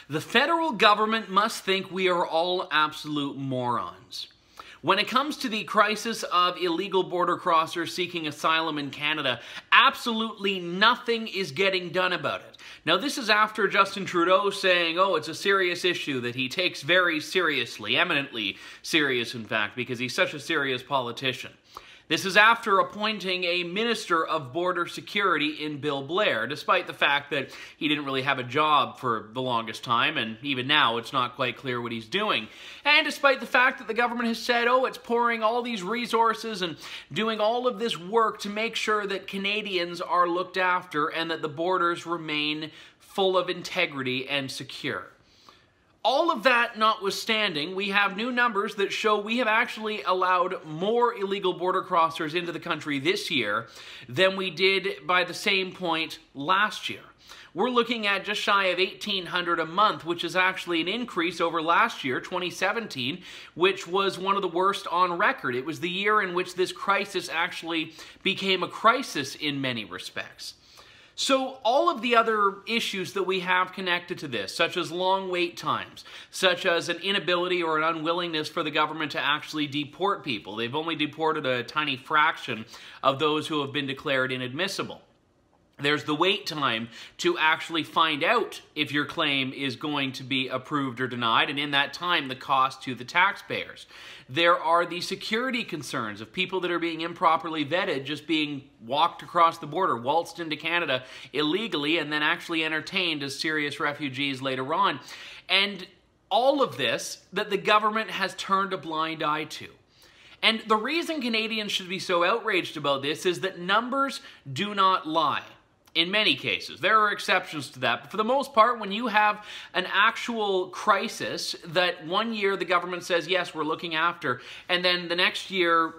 The federal government must think we are all absolute morons. When it comes to the crisis of illegal border crossers seeking asylum in Canada, absolutely nothing is getting done about it. Now, this is after Justin Trudeau saying, oh, it's a serious issue that he takes very seriously, eminently serious, in fact, because he's such a serious politician. This is after appointing a Minister of Border Security in Bill Blair, despite the fact that he didn't really have a job for the longest time, and even now it's not quite clear what he's doing. And despite the fact that the government has said, oh, it's pouring all these resources and doing all of this work to make sure that Canadians are looked after and that the borders remain full of integrity and secure. All of that notwithstanding, we have new numbers that show we have actually allowed more illegal border crossers into the country this year than we did by the same point last year. We're looking at just shy of 1,800 a month, which is actually an increase over last year, 2017, which was one of the worst on record. It was the year in which this crisis actually became a crisis in many respects. So all of the other issues that we have connected to this, such as long wait times, such as an inability or an unwillingness for the government to actually deport people. They've only deported a tiny fraction of those who have been declared inadmissible. There's the wait time to actually find out if your claim is going to be approved or denied, and in that time, the cost to the taxpayers. There are the security concerns of people that are being improperly vetted, just being walked across the border, waltzed into Canada illegally, and then actually entertained as serious refugees later on. And all of this that the government has turned a blind eye to. And the reason Canadians should be so outraged about this is that numbers do not lie. In many cases. There are exceptions to that, but for the most part, when you have an actual crisis that one year the government says, yes, we're looking after, and then the next year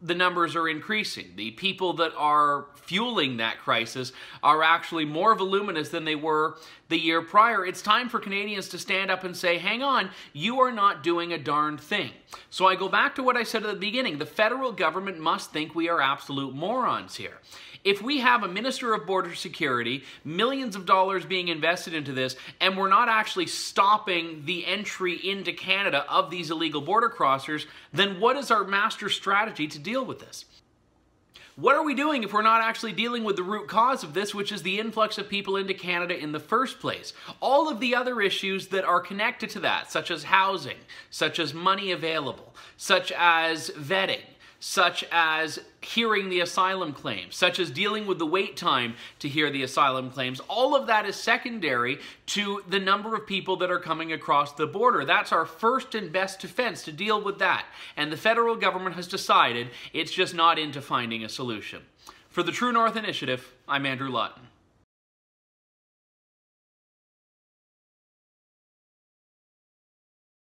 the numbers are increasing. The people that are fueling that crisis are actually more voluminous than they were the year prior. It's time for Canadians to stand up and say, hang on, you are not doing a darn thing. So I go back to what I said at the beginning. The federal government must think we are absolute morons here. If we have a Minister of Border Security, millions of dollars being invested into this, and we're not actually stopping the entry into Canada of these illegal border crossers, then what is our master strategy to deal with this? What are we doing if we're not actually dealing with the root cause of this, which is the influx of people into Canada in the first place? All of the other issues that are connected to that, such as housing, such as money available, such as vetting, such as hearing the asylum claims, such as dealing with the wait time to hear the asylum claims, all of that is secondary to the number of people that are coming across the border. That's our first and best defense, to deal with that. And the federal government has decided it's just not into finding a solution. For the True North Initiative, I'm Andrew Lawton.